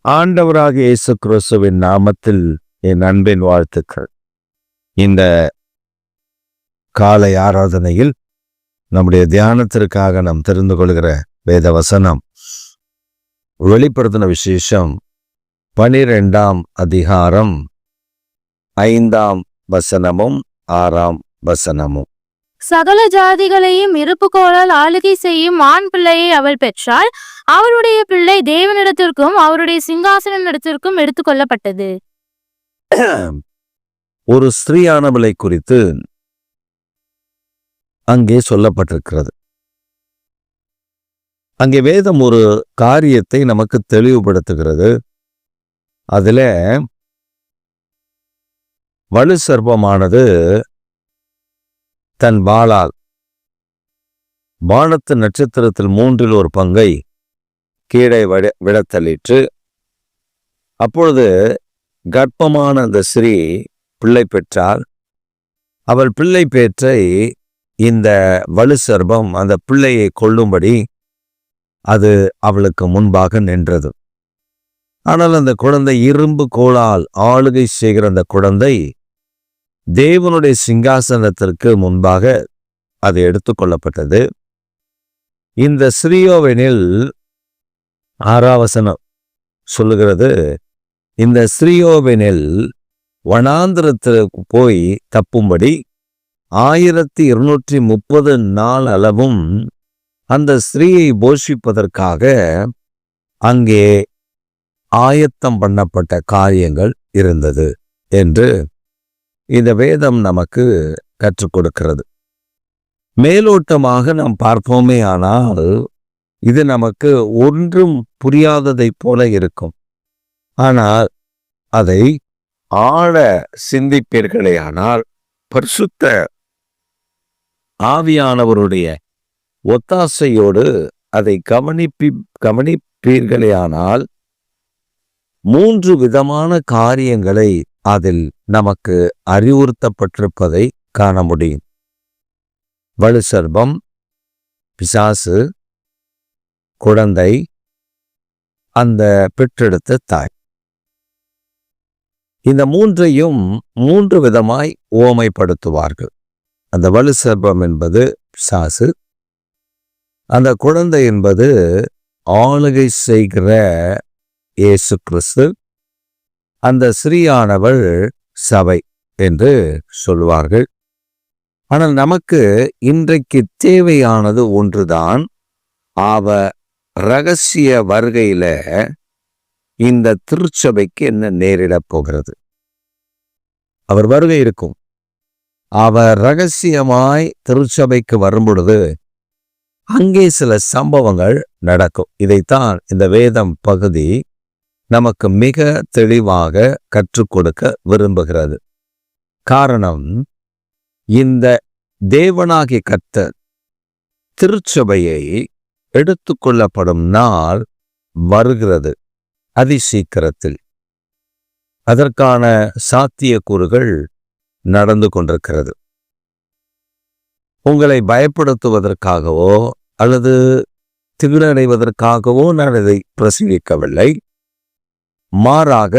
ஆண்டவராகிய இயேசு கிறிஸ்துவின் நாமத்தில் என் அன்பின் வாழ்த்துக்கள். இந்த காலை ஆராதனையில் நம்முடைய தியானத்திற்காக நாம் தெரிந்து கொள்கிற வேத வசனம் வெளிப்படுத்தின விசேஷம் 12ஆம் அதிகாரம் 5ஆம் வசனமும் 6ஆம் வசனமும். சகல ஜாதிகளையும் இருப்புக்கோளால் ஆளுகை செய்யும் ஆண் பிள்ளையை அவள் பெற்றாள். அவருடைய பிள்ளை தேவனிடத்திற்கும் அவருடைய சிங்காசனத்திற்கும் எடுத்துக்கொள்ளப்பட்டது. ஒரு ஸ்திரீயானவளை குறித்து அங்கே சொல்லப்பட்டிருக்கிறது. அங்கே வேதம் ஒரு காரியத்தை நமக்கு தெளிவுபடுத்துகிறது. அதுல வலு சர்ப்பமானது தன் வாளால் வானத்து நட்சத்திரத்தில் 1/3 பங்கை கீழே விடத்தள்ளிற்று. அப்பொழுது கர்ப்பமான அந்த ஸ்திரீ பிள்ளை பெற்றாள். அவள் பிள்ளை பேற்றை இந்த வலு சர்ப்பம் அந்த பிள்ளையை கொல்லும்படி அது அவளுக்கு முன்பாக நின்றது. ஆனால் அந்த குழந்தை இரும்பு கோலால் ஆளுகை செய்கிற அந்த குழந்தை தேவனுடைய சிங்காசனத்திற்கு முன்பாக அது எடுத்துக்கொள்ளப்பட்டது. இந்த ஸ்ரீயோவெனில் 6ஆம் வசனம் சொல்லுகிறது, இந்த ஸ்ரீயோவெனில் வனாந்திரத்திற்கு போய் தப்பும்படி 1230 நாள் அளவும் அந்த ஸ்திரீயை போஷிப்பதற்காக அங்கே ஆயத்தம் பண்ணப்பட்ட காரியங்கள் இருந்தது என்று இந்த வேதம் நமக்கு கற்றுக் கொடுக்கிறது. மேலோட்டமாக நாம் பார்ப்போமே ஆனால் இது நமக்கு ஒன்றும் புரியாததை போல இருக்கும். ஆனால் அதை ஆழ சிந்திப்பீர்களேயானால், பரிசுத்த ஆவியானவருடைய ஒத்தாசையோடு அதை கவனிப்பீர்களேயானால் 3 விதமான காரியங்களை அதில் நமக்கு அறிவுறுத்தப்பட்டிருப்பதை காண முடியும். வலு சர்ப்பம், பிசாசு, குழந்தை, அந்த பெற்றெடுத்த தாய். இந்த 3ஐயும் 3 விதமாய் உவமைப்படுத்துவார்கள். அந்த வலு சர்ப்பம் என்பது பிசாசு, அந்த குழந்தை என்பது ஆளுகை செய்கிற இயேசு கிறிஸ்து, அந்த ஸ்ரீயானவள் சபை என்று சொல்வார்கள். ஆனால் நமக்கு இன்றைக்கு தேவையானது ஒன்றுதான். அவ இரகசிய வருகையில இந்த திருச்சபைக்கு என்ன நேரிடப் போகிறது? அவர் வருகை இருக்கும். அவர் இரகசியமாய் திருச்சபைக்கு வரும்பொழுது அங்கே சில சம்பவங்கள் நடக்கும். இதைத்தான் இந்த வேதம் பகுதி நமக்கு மிக தெளிவாக கற்றுக் கொடுக்க விரும்புகிறது. காரணம், இந்த தேவனாகிய கர்த்தர் திருச்சபையை எடுத்துக்கொள்ளப்படும் நாள் வருகிறது அதிசீக்கிரத்தில். அதற்கான சாத்தியக்கூறுகள் நடந்து கொண்டிருக்கிறது. உங்களை பயப்படுத்துவதற்காகவோ அல்லது திகிலடைவதற்காகவோ நான் இதை பிரசங்கிக்கவில்லை. மாறாக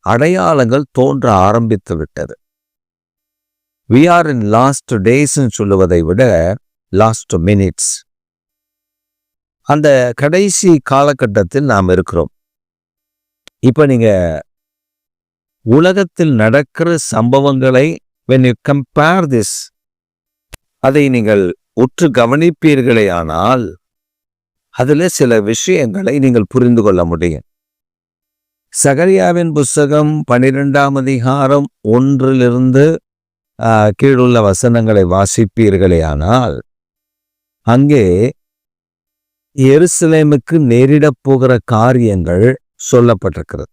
அடையாளங்கள் தோன்ற ஆரம்பித்து விட்டது. We are in last days சொல்லுவதை விட last minutes. அந்த கடைசி காலகட்டத்தில் நாம் இருக்கிறோம். இப்ப நீங்க உலகத்தில் நடக்கிற சம்பவங்களை when you compare this, அதை நீங்கள் உற்று கவனிப்பீர்களேயானால் அதுல சில விஷயங்களை நீங்கள் புரிந்து கொள்ள முடியும். சகரியாவின் புஸ்தகம் 12ஆம் அதிகாரம் 1 கீழுள்ள வசனங்களை வாசிப்பீர்களேயானால் அங்கே எருசலேமுக்கு நேரிடப் போகிற காரியங்கள் சொல்லப்பட்டிருக்கிறது.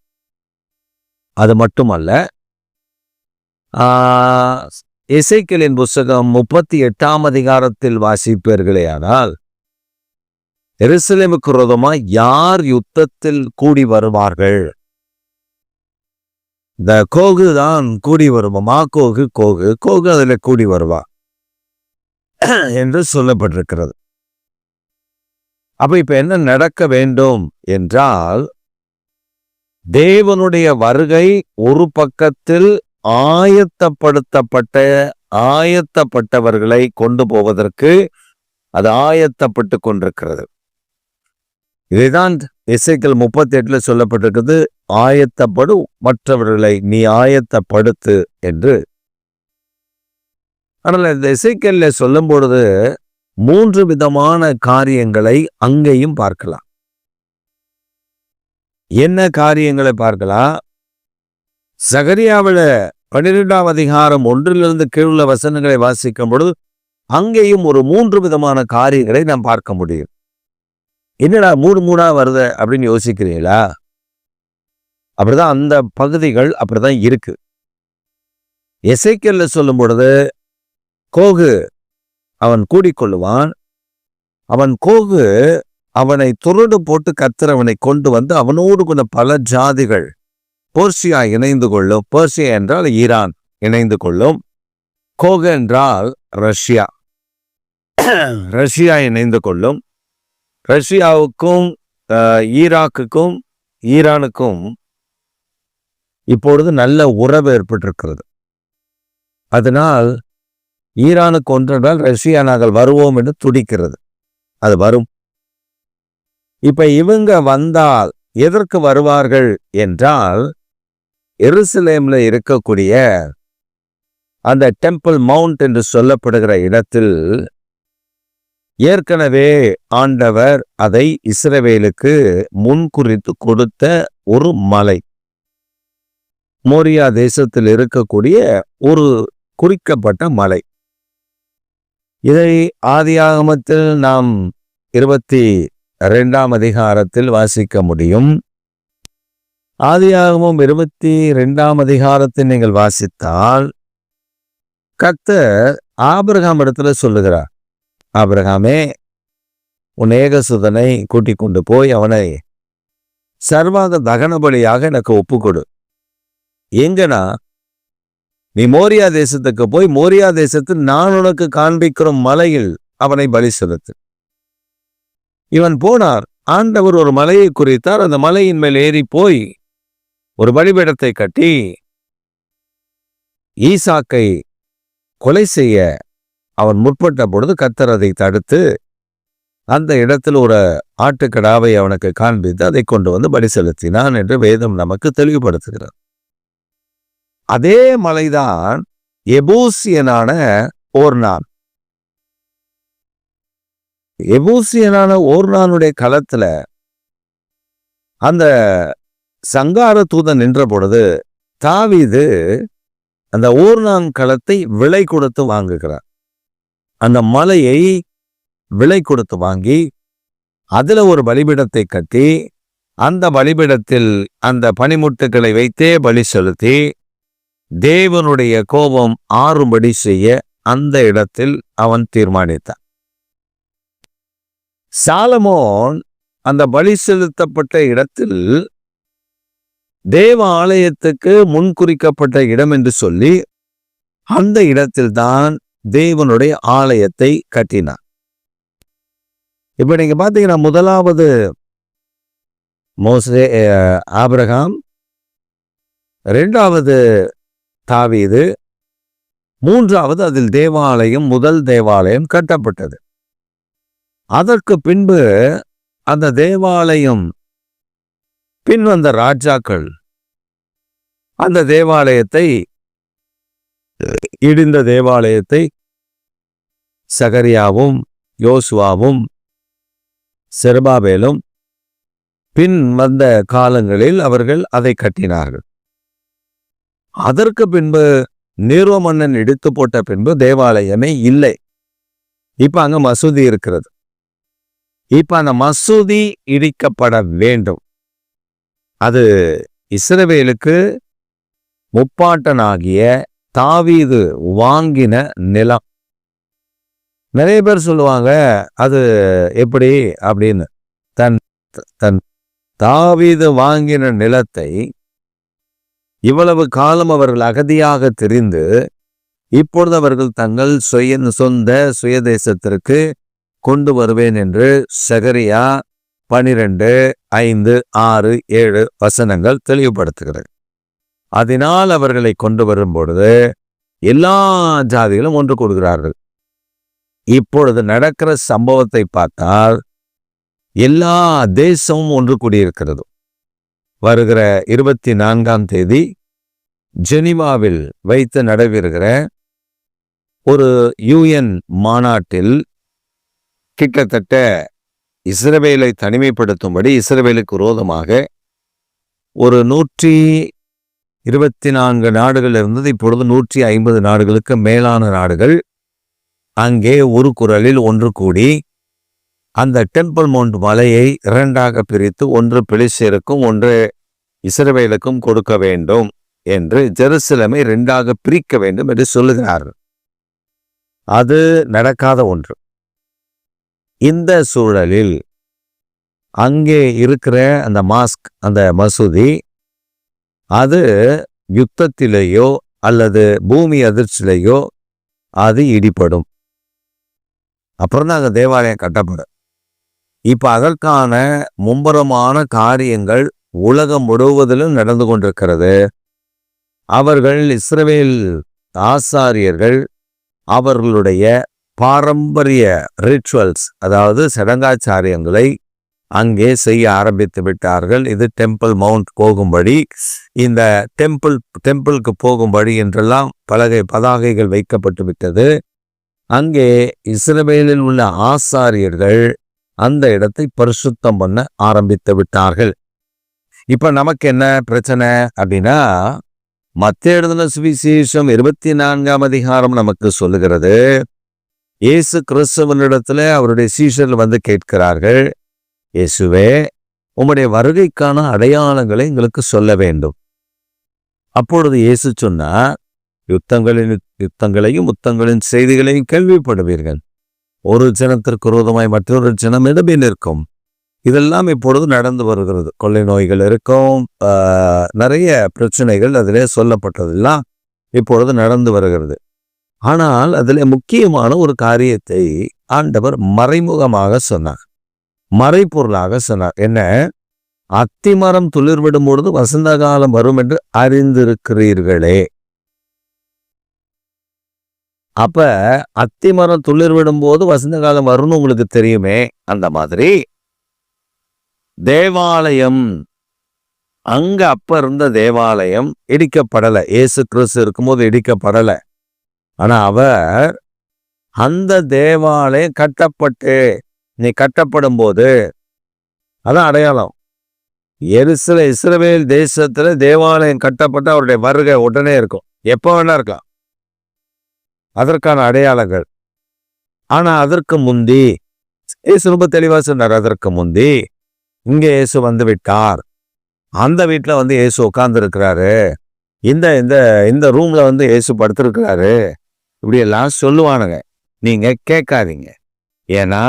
அது மட்டுமல்ல, எசேக்கியேலின் புஸ்தகம் 38ஆம் அதிகாரத்தில் வாசிப்பீர்களேயானால் எருசலேமுக்கு விரோதமாய் யார் யுத்தத்தில் கூடி வருவார்கள்? இந்த கோகு தான் கூடி வருமா? கோகு அதுல கூடி வருவா என்று சொல்லப்பட்டிருக்கிறது. அப்ப இப்ப என்ன நடக்க வேண்டும் என்றால், தேவனுடைய வருகை ஒரு பக்கத்தில் ஆயத்தப்பட்டவர்களை கொண்டு போவதற்கு அது ஆயத்தப்பட்டு கொண்டிருக்கிறது. இதைதான் எசேக்கியேல் 38 சொல்லப்பட்டிருக்கிறது, ஆயத்தப்படும் மற்றவர்களை நீ ஆயத்தப்படுத்து என்று. ஆனால் இந்த எசேக்கியேல்ல சொல்லும் பொழுது 3 விதமான காரியங்களை அங்கேயும் பார்க்கலாம். என்ன காரியங்களை பார்க்கலாம்? சகரியாவில 12ஆம் அதிகாரம் 1 கீழுள்ள வசனங்களை வாசிக்கும் பொழுது அங்கேயும் ஒரு 3 விதமான காரியங்களை நாம் பார்க்க முடியும். என்னடா 3 வருது அப்படின்னு யோசிக்கிறீங்களா? அப்படிதான் அந்த பகுதிகள் அப்படிதான் இருக்கு. எசேக்கியேல்ல சொல்லும் பொழுது கோகு அவன் கூடிக்கொள்ளுவான், அவன் கோகு அவனை துருடு போட்டு கர்த்தர் அவனை கொண்டு வந்து அவனோடு கூட பல ஜாதிகள் பெர்சியா இணைந்து கொள்ளும். பெர்சியா என்றால் ஈரான் இணைந்து கொள்ளும். கோகு என்றால் ரஷ்யா, ரஷ்யா இணைந்து கொள்ளும். ரஷ்யாவுக்கும் ஈராக்குக்கும் ஈரானுக்கும் இப்பொழுது நல்ல உறவு ஏற்பட்டிருக்கிறது. அதனால் ஈரானுக்கு ஒன்றால் ரஷ்யா நாங்கள் வருவோம் என்று துடிக்கிறது. அது வரும். இப்ப இவங்க வந்தால் எதற்கு வருவார்கள் என்றால், எருசலேம்ல இருக்கக்கூடிய அந்த டெம்பிள் மவுண்ட் என்று சொல்லப்படுகிற இடத்தில் ஏற்கனவே ஆண்டவர் அதை இஸ்ரவேலுக்கு முன்குறித்து கொடுத்த ஒரு மலை, மோரியா தேசத்தில் இருக்கக்கூடிய ஒரு குறிக்கப்பட்ட மலை. இதை ஆதியாகமத்தில் நாம் 22ஆம் அதிகாரத்தில் வாசிக்க முடியும். ஆதியாகமம் 22ஆம் அதிகாரத்தை நீங்கள் வாசித்தால் கர்த்தர் ஆபிரகாம் இடத்துல சொல்லுகிறார், ஆபிரகாமே, உன் ஏகசுதனை கூட்டிக் கொண்டு போய் அவனை சர்வாங்க தகன பலியாக எனக்கு ஒப்புக்கொடு. எங்கன்னா நீ மோரியா தேசத்துக்கு போய் மோரியா தேசத்தில் நான் உனக்கு காண்பிக்கிற மலையில் அவனை பலி செலுத்து. இவன் போனார். ஆண்டவர் ஒரு மலையை குறித்தார். அந்த மலையின் மேல் ஏறி போய் ஒரு பலிபீடத்தை கட்டி ஈசாக்கை கொலை செய்ய அவன் முற்பட்ட பொழுது கர்த்தர் அதை தடுத்து அந்த இடத்தில் ஒரு ஆட்டுக்கடாவை அவனுக்கு காண்பித்து அதை கொண்டு வந்து பலி செலுத்தினான் என்று வேதம் நமக்கு தெளிவுபடுத்துகிறார். அதே மலைதான் எபூசியனான ஓர்னான். எபூசியனான ஓர்னானுடைய களத்துல அந்த சங்கார தூதன் நின்ற பொழுது தாவீது அந்த ஓர்னான் களத்தை விலை கொடுத்து வாங்குகிறார். அந்த மலையை விலை கொடுத்து வாங்கி அதுல ஒரு பலிபீடத்தை கட்டி அந்த பலிபீடத்தில் அந்த பனிமுட்டுக்களை வைத்தே பலி செலுத்தி தேவனுடைய கோபம் ஆறும்படி செய்ய அந்த இடத்தில் அவன் தீர்மானித்தான். சாலமோன் அந்த பலி செலுத்தப்பட்ட இடத்தில் தேவ ஆலயத்துக்கு முன்குறிக்கப்பட்ட இடம் என்று சொல்லி அந்த இடத்தில்தான் தேவனுடைய ஆலயத்தை கட்டினார். இப்ப நீங்க பாத்தீங்கன்னா முதலாவது மோசே ஆபிரகாம், இரண்டாவது தாவீது, மூன்றாவது அதில் தேவாலயம், முதல் தேவாலயம் கட்டப்பட்டது. அதற்கு பின்பு அந்த தேவாலயம் பின்வந்த ராஜாக்கள் அந்த தேவாலயத்தை, இடிந்த தேவாலயத்தை சகரியாவும் யோசுவாவும் செருபாபேலும் பின் வந்த காலங்களில் அவர்கள் அதை கட்டினார்கள். அதற்கு பின்பு நீரோ மன்னன் இடித்து போட்ட பின்பு தேவாலயமே இல்லை. இப்ப அங்க மசூதி இருக்கிறது. இப்ப அந்த மசூதி இடிக்கப்பட வேண்டும். அது இஸ்ரவேலுக்கு முப்பாட்டனாகிய தாவீது வாங்கின நிலம். நிறைய பேர் சொல்லுவாங்க அது எப்படி அப்படின்னு. தன் தாவீது வாங்கின நிலத்தை இவ்வளவு காலம் அவர்கள் அகதியாக தெரிந்து இப்பொழுது அவர்கள் தங்கள் சொந்த சுயதேசத்திற்கு கொண்டு வருவேன் என்று சகரியா 12, 5, 6, 7 வசனங்கள் தெளிவுபடுத்துகிறது. அதனால் அவர்களை கொண்டு வரும் பொழுது எல்லா ஜாதிகளும் ஒன்று கூடுகிறார்கள். இப்பொழுது நடக்கிற சம்பவத்தை பார்த்தால் எல்லா தேசமும் ஒன்று கூடியிருக்கிறது. வருகிற 24ஆம் தேதி ஜெனீவாவில் வைத்து நடைபெறுகிற ஒரு UN மாநாட்டில் கிட்டத்தட்ட இஸ்ரவேலை தனிமைப்படுத்தும்படி இஸ்ரவேலுக்கு விரோதமாக ஒரு 124 நாடுகள் இருந்தது. இப்பொழுது 150 நாடுகளுக்கு மேலான நாடுகள் அங்கே ஒரு குரலில் ஒன்று கூடி அந்த டெம்பிள் மவுண்ட் மலையை 2ஆக பிரித்து ஒன்று பெலிஸ்தருக்கும் ஒன்று இஸ்ரவேலுக்கும் கொடுக்க வேண்டும் என்று ஜெருசலேமை 2ஆக பிரிக்க வேண்டும் என்று சொல்லுகிறார்கள். அது நடக்காத ஒன்று. இந்த சூழலில் அங்கே இருக்கிற அந்த மாஸ்க், அந்த மசூதி, அது யுத்தத்திலேயோ அல்லது பூமி அதிர்ச்சியிலேயோ அது இடிபடும். அப்புறம் தான் அங்கே தேவாலயம் கட்டப்படும். இப்ப அதற்கான மும்பரமான காரியங்கள் உலகம் முழுவதிலும் நடந்து கொண்டிருக்கிறது. அவர்கள் இஸ்ரவேல் ஆசாரியர்கள் அவர்களுடைய பாரம்பரிய ரிச்சுவல்ஸ், அதாவது சடங்காச்சாரியங்களை அங்கே செய்ய ஆரம்பித்து விட்டார்கள். இது டெம்பிள் மவுண்ட் போகும்படி, இந்த டெம்பிளுக்கு போகும்படி என்றெல்லாம் பதாகைகள் வைக்கப்பட்டு விட்டது. அங்கே இஸ்ரவேலில் உள்ள ஆசாரியர்கள் அந்த இடத்தை பரிசுத்தம் பண்ண ஆரம்பித்து விட்டார்கள். இப்ப நமக்கு என்ன பிரச்சனை அப்படின்னா, மத்தேயு எழுதின சுவிசேஷம் 24ஆம் அதிகாரம் நமக்கு சொல்லுகிறது, இயேசு கிறிஸ்துவனிடத்துல அவருடைய சீஷர்கள் வந்து கேட்கிறார்கள், இயேசுவே, உம்முடைய வருகைக்கான அடையாளங்களை எங்களுக்கு சொல்ல வேண்டும். அப்பொழுது இயேசு சொன்னார், யுத்தங்களையும் முத்தங்களின் செய்திகளையும் கேள்விப்படுவீர்கள். ஒரு ஜனத்திற்கு விரோதமாய் மற்றொரு ஜனம் இடமே நிற்கும். இதெல்லாம் இப்பொழுது நடந்து வருகிறது. கொள்ளை நோய்கள் இருக்கும், நிறைய பிரச்சனைகள் அதிலே சொல்லப்பட்டதெல்லாம் இப்பொழுது நடந்து வருகிறது. ஆனால் அதில் முக்கியமான ஒரு காரியத்தை ஆண்டவர் மறைமுகமாக சொன்னார், மறைப்பொருளாக சொன்னார். என்ன? அத்திமரம் துளிர்விடும் பொழுது வசந்த காலம் வரும் என்று அறிந்திருக்கிறீர்களே. அப்ப அத்திமரம் துளிர்விடும் போது வசந்த காலம் வரும்னு உங்களுக்கு தெரியுமே. அந்த மாதிரி தேவாலயம், அங்க அப்ப இருந்த தேவாலயம் இடிக்கப்படலை. இயேசு கிறிஸ்து இருக்கும்போது இடிக்கப்படலை. ஆனா அவர் அந்த தேவாலயம் நீ கட்டப்படும் போது, அதான் அடையாளம். இஸ்ரவேல் தேசத்துல தேவாலயம் கட்டப்பட்டு அவருடைய வருகை உடனே இருக்கும், எப்ப வேணா இருக்கலாம். அதற்கான அடையாளங்கள். ஆனா அதற்கு முந்தி இயேசு ரொம்ப தெளிவா சொன்னார், அதற்கு முந்தி இங்க இயேசு வந்து விட்டார், அந்த வீட்டுல வந்து இயேசு உட்கார்ந்து இருக்கிறாரு, இந்த இந்த இந்த ரூம்ல வந்து இயேசு படுத்திருக்கிறாரு, இப்படி எல்லாம் சொல்லுவானுங்க. நீங்க கேட்காதீங்க. ஏன்னா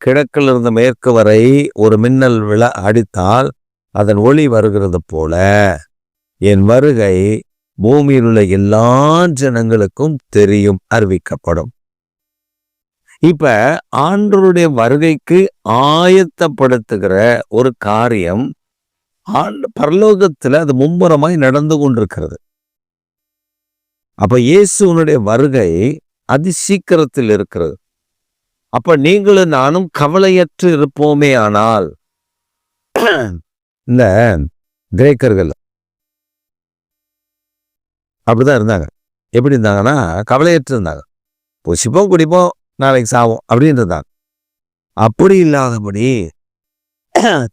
கிழக்கில் இருந்து மேற்கு வரை ஒரு மின்னல் அடித்தால் அதன் ஒளி வருகிறது போல என் வருகை பூமியில் உள்ள எல்லா ஜனங்களுக்கும் தெரியும், அறிவிக்கப்படும். இப்ப ஆண்டவருடைய வருகைக்கு ஆயத்தப்படுத்துகிற ஒரு காரியம் பரலோகத்துல அது மும்முரமாய் நடந்து கொண்டிருக்கிறது. அப்ப இயேசுனுடைய வருகை அதி சீக்கிரத்தில் இருக்கிறது. அப்ப நீங்களும் நானும் கவலையற்று இருப்போமே. ஆனால் இந்த கிரேக்கர்கள் அப்படிதான் இருந்தாங்க. எப்படி இருந்தாங்கன்னா, கவலையற்று இருந்தாங்க. புசிப்போம் குடிப்போம் நாளைக்கு சாவோம் அப்படின்னு இருந்தாங்க. அப்படி இல்லாதபடி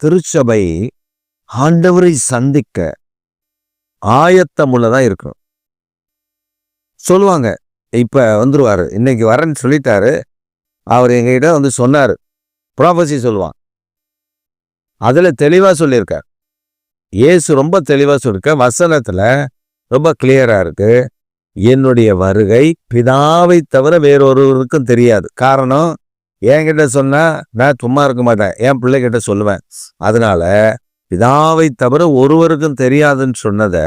திருச்சபை ஆண்டவரை சந்திக்க ஆயத்தமுள்ளதா இருக்கணும். சொல்லுவாங்க, இப்ப வந்துருவாரு, இன்னைக்கு வரேன்னு சொல்லிட்டாரு, அவர் எங்ககிட்ட வந்து சொன்னாரு, ப்ராபசி சொல்லுவான். அதுல தெளிவா சொல்லியிருக்கார். இயேசு ரொம்ப தெளிவா சொல்லிருக்க, வசனத்துல ரொம்ப கிளியரா இருக்கு. என்னுடைய வருகை பிதாவை தவிர வேறொருவருக்கும் தெரியாது. காரணம், என்கிட்ட சொன்னா நான் சும்மா இருக்க மாட்டேன், என் பிள்ளைகிட்ட சொல்லுவேன். அதனால பிதாவை தவிர ஒருவருக்கும் தெரியாதுன்னு சொன்னத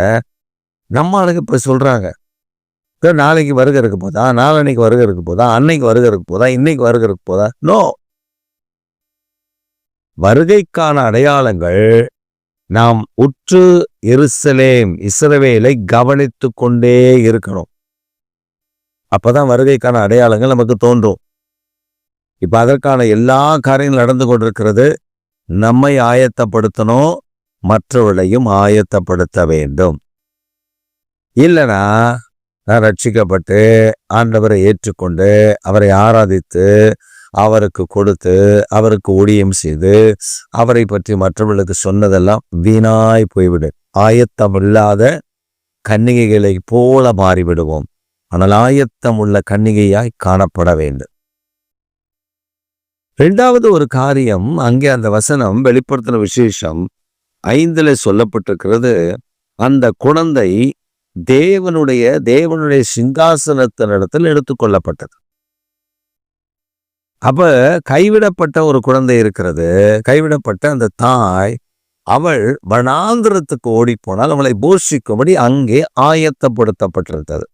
நம்ம ஆளுங்க இப்ப சொல்றாங்க. நாளைக்கு வருகை இருக்க போதா, நாளன்னைக்கு வருகை இருக்க போதா, அன்னைக்கு வருகை இருக்க போதா, இன்னைக்கு வருகை இருக்க போதா? நோ. வருகைக்கான அடையாளங்கள் நாம் உற்று இஸ்ரவேலை கவனித்து கொண்டே இருக்கணும். அப்பதான் வருகைக்கான அடையாளங்கள் நமக்கு தோன்றும். இப்ப அதற்கான எல்லா காரியங்களும் நடந்து கொண்டிருக்கிறது. நம்மை ஆயத்தப்படுத்தணும், மற்றவர்களையும் ஆயத்தப்படுத்த வேண்டும். இல்லைனா நான் ரட்சிக்கப்பட்டு ஆண்டவரை ஏற்றுக்கொண்டு அவரை ஆராதித்து அவருக்கு கொடுத்து அவருக்கு ஊழியம் செய்து அவரை பற்றி மற்றவர்களுக்கு சொன்னதெல்லாம் வீணாய் போய்விடு. ஆயத்தமில்லாத கன்னிகைகளை போல மாறிவிடுவோம். ஆனால் ஆயத்தம் உள்ள கன்னிகையாய் காணப்பட வேண்டும். 2வது ஒரு காரியம், அங்கே அந்த வசனம் வெளிப்படுத்தின விசேஷம் 5 சொல்லப்பட்டிருக்கிறது. அந்த குழந்தை தேவனுடைய சிங்காசனத்தினிடத்தில் எடுத்துக்கொள்ளப்பட்டது. அப்ப கைவிடப்பட்ட ஒரு குழந்தை இருக்கிறது. கைவிடப்பட்ட அந்த தாய், அவள் வனாந்திரத்துக்கு ஓடிப்போனால் அவளை போஷிக்கும்படி அங்கே ஆயத்தப்படுத்தப்பட்டிருந்தது.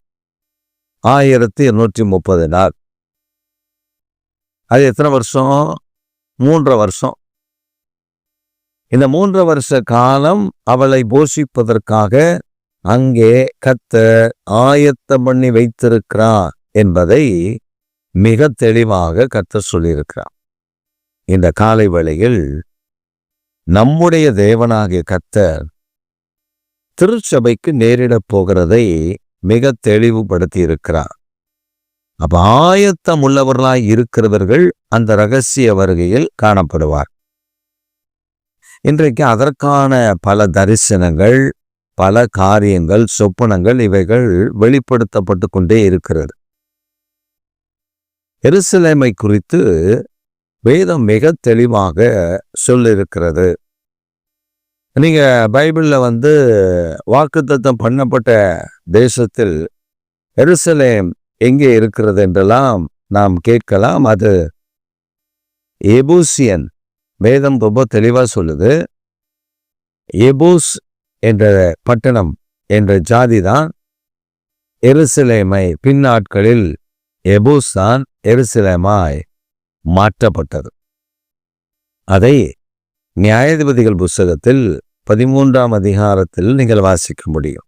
1230 நாள். அது எத்தனை வருஷம்? 3 வருஷம். இந்த 3 வருஷ காலம் அவளை போஷிப்பதற்காக அங்கே கர்த்தர் ஆயத்தம் பண்ணி வைத்திருக்கிறார் என்பதை மிக தெளிவாக கர்த்தர் சொல்லியிருக்கிறார். இந்த காலை வேளையில் நம்முடைய தேவனாகிய கர்த்தர் திருச்சபைக்கு நேரிடப் போகிறதை மிக தெளிவுபடுத்தி இருக்கிறார். அப்ப ஆயத்தம் உள்ளவர்களாய் இருக்கிறவர்கள் அந்த இரகசிய வருகையில் காணப்படுவார். இன்றைக்கு அதற்கான பல தரிசனங்கள், பல காரியங்கள், சொப்பனங்கள் இவைகள் வெளிப்படுத்தப்பட்டு கொண்டே இருக்கிறது. எருசலேமை குறித்து வேதம் மிக தெளிவாக சொல்லியிருக்கிறது. நீங்க பைபிள்ல வாக்குத்தத்தம் பண்ணப்பட்ட தேசத்தில் எருசலேம் எங்கே இருக்கிறது என்றெல்லாம் நாம் கேட்கலாம். அது எபூசியன். வேதம் ரொம்ப தெளிவா சொல்லுது. எபூஸ் என்ற பட்டணம் என்ற ஜாதிதான் எருசலேமை பின்னாட்களில் எபூஸ் தான் எருசலேமாய் மாற்றப்பட்டது. அதை நியாயாதிபதிகள் புஸ்தகத்தில் 13ஆம் அதிகாரத்தில் நீங்கள் வாசிக்க முடியும்.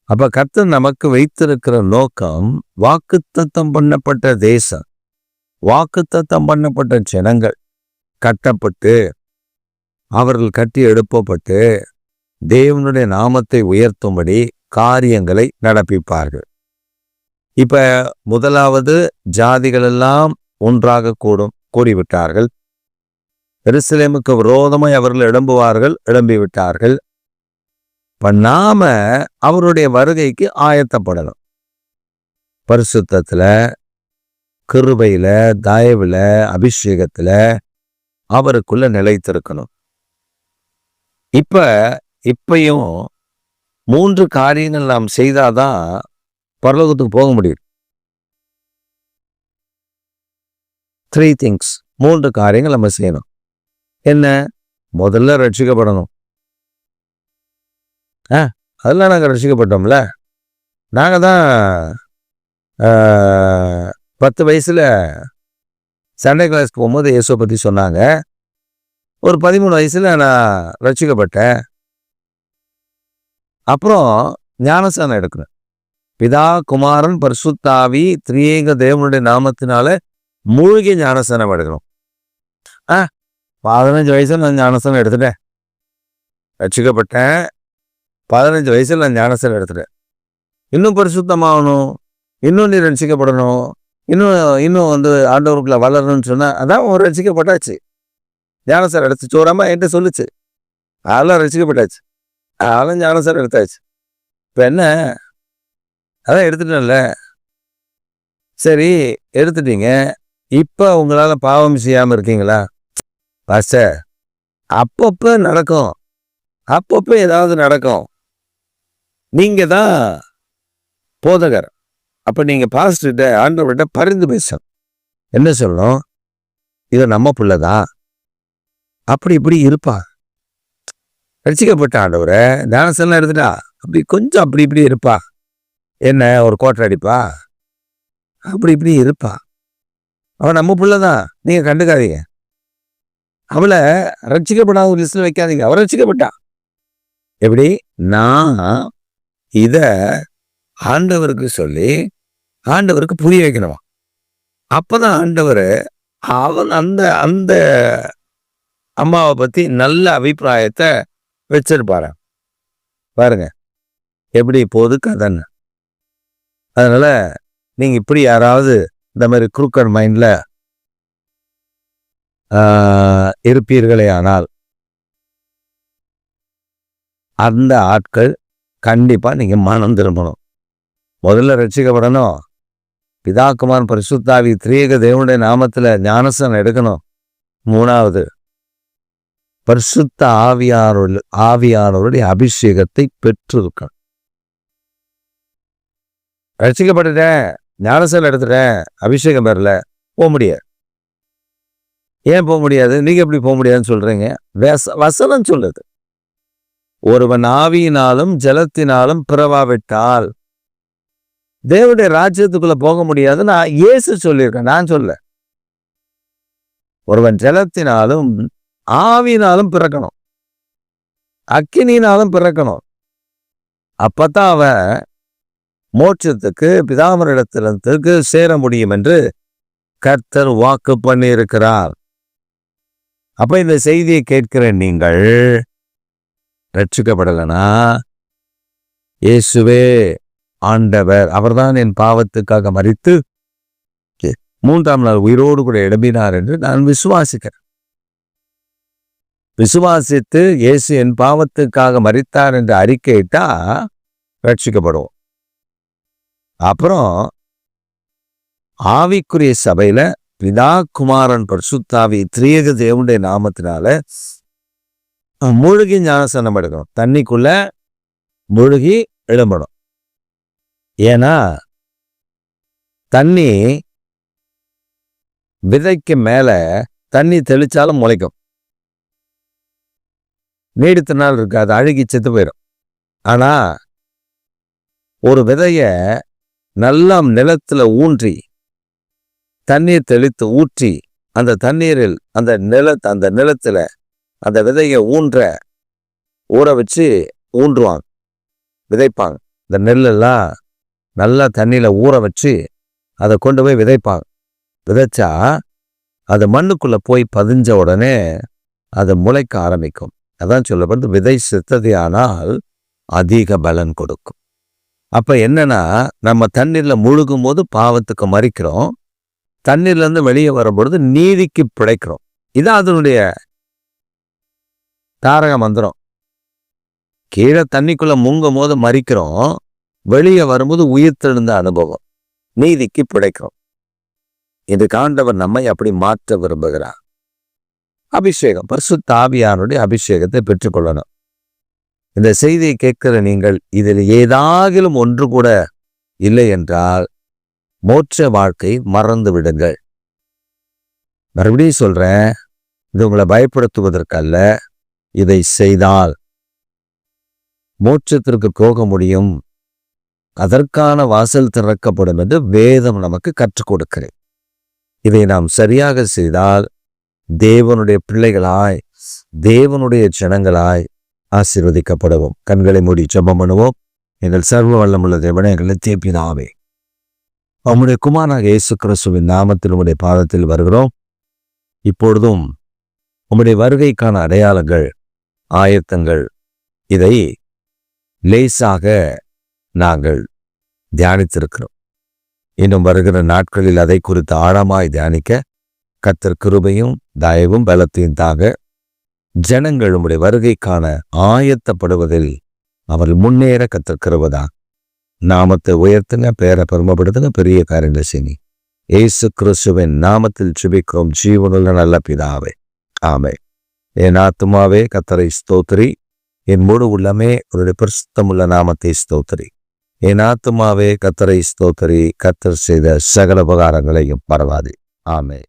அப்ப கர்த்தர் நமக்கு வைத்திருக்கிற நோக்கம், வாக்குத்தத்தம் பண்ணப்பட்ட தேசம், வாக்குத்தத்தம் பண்ணப்பட்ட ஜனங்கள் கட்டப்பட்டு அவர்கள் கட்டி எழுப்பப்பட்டு தேவனுடைய நாமத்தை உயர்த்தும்படி காரியங்களை நடப்பிப்பார்கள். இப்ப முதலாவது ஜாதிகள் எல்லாம் ஒன்றாக கூடிவிட்டார்கள். எருசலேமுக்கு விரோதமாய் அவர்கள் எழும்பிவிட்டார்கள். இப்ப நாம அவருடைய வருகைக்கு ஆயத்தப்படணும். பரிசுத்தத்துல, கிருபையில, தயவுல, அபிஷேகத்துல அவருக்குள்ள நிலைத்திருக்கணும். இப்பயும் 3 காரியங்கள் நாம் செய்தாதான் பரலோகத்துக்கு போக முடியும். 3 things, 3 காரியங்கள் நம்ம செய்யணும். என்ன? முதல்ல ரட்சிக்கப்படணும். அதெல்லாம் நாங்கள் ரட்சிக்கப்பட்டோம்ல. நாங்கள் தான் 10 வயசுல சண்டே கிளாஸ்க்கு போகும்போது இயேசுவை பற்றி சொன்னாங்க. ஒரு 13 வயசுல நான் ரட்சிக்கப்பட்டேன். அப்புறம் ஞானஸ்நானம் எடுக்கணும். பிதா, குமாரன், பரிசுத்த ஆவி, திரியேக தேவனுடைய நாமத்தினால மூழ்கி ஞானஸ்நானம் எடுக்கணும். 15 வயசுல நான் ஞானஸ்நானம் எடுத்துட்டேன். ரட்சிக்கப்பட்டேன். 15 வயசுல நான் ஞானஸ்நானம் எடுத்துட்டேன். இன்னும் பரிசுத்தமாகணும், இன்னும் நீ ரட்சிக்கப்படணும், இன்னும் ஆண்டவருக்குள்ள வளரணும்னு சொன்னா அதான் ஒரு ரட்சிக்கப்பட்டாச்சு. ஞானஸ்நானம் எடுத்து சோறாம என்கிட்ட சொல்லுச்சு. அதெல்லாம் ரட்சிக்கப்பட்டாச்சு, அதெல்லாம் ஞானஸ்நானம் எடுத்தாச்சு. இப்போ என்ன? அதான் எடுத்துட்டேன்ல. சரி, எடுத்துட்டீங்க. இப்போ உங்களால் பாவம் செய்யாமல் இருக்கீங்களா? பாஸ்டர், அப்பப்போ நடக்கும், அப்பப்போ ஏதாவது நடக்கும். நீங்கள் தான் போதகர். அப்போ நீங்கள் பாஸ்டர்கிட்ட, ஆண்டவர்கிட்ட பரிந்து பேசணும். என்ன சொல்லணும்? இதை நம்ம பிள்ளைதான், அப்படி இப்படி இருப்பா. ரட்சிக்கப்பட்ட ஆண்டவரை ஞானஸ்நானம் எடுத்துட்டா அப்படி கொஞ்சம் அப்படி இப்படி இருப்பா. என்ன, ஒரு கோட்டை அடிப்பா, அப்படி இப்படி இருப்பா. அவன் நம்ம பிள்ளைதான், நீங்கள் கண்டுக்காதீங்க. அவளை ரட்சிக்கப்படாத ஒரு லிஸ்ட்ல வைக்காதீங்க. அவ ரட்சிக்கப்பட்டான். எப்படி? நான் இத ஆண்டவருக்கு சொல்லி ஆண்டவருக்கு புரிய வைக்கணுமா. அப்பதான் ஆண்டவர் அவன் அந்த அந்த அம்மாவை பத்தி நல்ல அபிப்பிராயத்தை வச்சிருப்பாரு. பாருங்க எப்படி போகுது கதைன்னு. அதனால நீங்க இப்படி யாராவது இந்த மாதிரி குரூக்கட் மைண்ட்ல இருப்பீர்களே ஆனால் அந்த ஆட்கள் கண்டிப்பா நீங்க மனம் திரும்பணும். முதல்ல ரட்சிக்கப்படணும். பிதா குமாரன் பரிசுத்தாவி திரியேக தேவனுடைய நாமத்துல ஞானஸ்நானம் எடுக்கணும். மூணாவது பரிசுத்த ஆவியானவருடைய அபிஷேகத்தை பெற்றிருக்கணும். ரட்சிக்கப்பட்டுட்டேன், ஞானஸ்நானம் எடுத்துட்டேன், அபிஷேகம் பெறல, போக முடியாது. ஏன் போக முடியாது? நீங்க எப்படி போக முடியாதுன்னு சொல்றீங்க? வசனம் சொல்லுது, ஒருவன் ஆவியினாலும் ஜலத்தினாலும் பிறவாவிட்டால் தேவனுடைய ராஜ்யத்துக்குள்ள போக முடியாது. நான் இயேசு சொல்லியிருக்கேன், நான் சொல்ல. ஒருவன் ஜலத்தினாலும் ஆவியினாலும் பிறக்கணும், அக்கினியினாலும் பிறக்கணும். அப்பதான் அவன் மோட்சத்துக்கு பிதாமரிடத்திற்கு சேர முடியும் என்று கர்த்தர் வாக்கு பண்ணி இருக்கிறார். அப்ப இந்த செய்தியை கேட்கிற நீங்கள் ரட்சிக்கப்படலைன்னா, இயேசுவே ஆண்டவர், அவர்தான் என் பாவத்துக்காக மரித்து 3ஆம் நாள் உயிரோடு கூட எழுப்பினார் என்று நான் விசுவாசிக்கிறேன். விசுவாசித்து இயேசு என் பாவத்துக்காக மரித்தார் என்று அறிக்கையிட்டா ரட்சிக்கப்படுவோம். அப்புறம் ஆவிக்குரிய சபையில பிதா குமாரன் பரிசுத்தாவி திரியேக தேவனுடைய நாமத்தினால முழுகி ஞானஸ்நானம் எடுக்கணும். தண்ணிக்குள்ள முழுகி எழும்பணும். ஏன்னா தண்ணி விதைக்கு மேல தண்ணி தெளிச்சாலும் முளைக்கும், நீடித்த நாள் இருக்காது, அழுகி செத்து போயிடும். ஆனா ஒரு விதைய நல்லா நிலத்துல ஊன்றி தண்ணீர் தெளித்து ஊற்றி அந்த தண்ணீரில் அந்த நிலத்துல அந்த விதைய ஊற வச்சு ஊன்றுவாங்க, விதைப்பாங்க. இந்த நெல்லெல்லாம் நல்லா தண்ணியில ஊற வச்சு அதை கொண்டு போய் விதைப்பாங்க. விதைச்சா அது மண்ணுக்குள்ள போய் பதிஞ்ச உடனே அது முளைக்க ஆரம்பிக்கும். அதான் சொல்லப்படுது, விதை செத்தது ஆனால் அதிக பலன் கொடுக்கும். அப்ப என்னன்னா, நம்ம தண்ணீர்ல முழுகும் போது பாவத்துக்கு மறிக்கிறோம், தண்ணீர்ல இருந்து வெளியே வரும்பொழுது நீதிக்கு பிழைக்கிறோம். இதான் அதனுடைய தாரக மந்திரம். கீழே தண்ணிக்குள்ள முங்கும் போது மறிக்கிறோம், வெளியே வரும்போது உயிர் தெழுந்த அனுபவம், நீதிக்கு பிழைக்கிறோம். இது ஆண்டவர் நம்மை அப்படி மாற்ற விரும்புகிறார். அபிஷேகம், பரிசுத்த ஆவியானுடைய அபிஷேகத்தை பெற்றுக்கொள்ளணும். இந்த செய்தியை கேட்கிற நீங்கள் இதில் ஏதாகிலும் ஒன்று கூட இல்லை என்றால் மோட்ச வாழ்க்கை மறந்து விடுங்கள். மறுபடியும் சொல்றேன், இது உங்களை பயப்படுத்துவதற்கல்ல. இதை செய்தால் மோட்சத்திற்கு போக முடியும், அதற்கான வாசல் திறக்கப்படும் என்று வேதம் நமக்கு கற்றுக் கொடுக்கிறேன். இதை நாம் சரியாக செய்தால் தேவனுடைய பிள்ளைகளாய், தேவனுடைய ஜனங்களாய் ஆசீர்வதிக்கப்படுவோம். கண்களை மூடி ஜெபம் பண்ணுவோம். எங்கள் சர்வ வல்லமுள்ள தேவனே, எங்களை தேப்பினாவே, உம்முடைய குமாரனாக இயேசு கிறிஸ்துவின் நாமத்தில் உம்முடைய பாதத்தில் வருகிறோம். இப்பொழுதும் உம்முடைய வருகைக்கான அடையாளங்கள், ஆயத்தங்கள், இதை லேசாக நாங்கள் தியானித்திருக்கிறோம். இன்னும் வருகிற நாட்களில் அதை குறித்து ஆழமாய் தியானிக்க கர்த்தர் கிருபையும் தயவும் பலத்தையும் தாங்க. ஜனங்கள் உம்முடைய வருகைக்கான ஆயத்தப்படுவதில் அவர்கள் முன்னேற கர்த்தர் கிருபைதான். நாமத்தை உயர்த்துங்க, பேரை பெருமைப்படுத்துங்க, பெரிய காரியங்களை செய்யுங்க. இயேசு கிறிஸ்துவின் நாமத்தில் ஜெபிக்கிறோம் ஜீவனுள்ள நல்ல பிதாவே, ஆமென். என் ஆத்துமாவே கர்த்தரை ஸ்தோத்திரி, என் முழு உள்ளமே அவருடைய பரிசுத்தமுள்ள நாமத்தை ஸ்தோத்திரி. என் ஆத்துமாவே கர்த்தரை ஸ்தோத்திரி, கர்த்தர் செய்த சகல உபகாரங்களையும் மறவாதே. ஆமென்.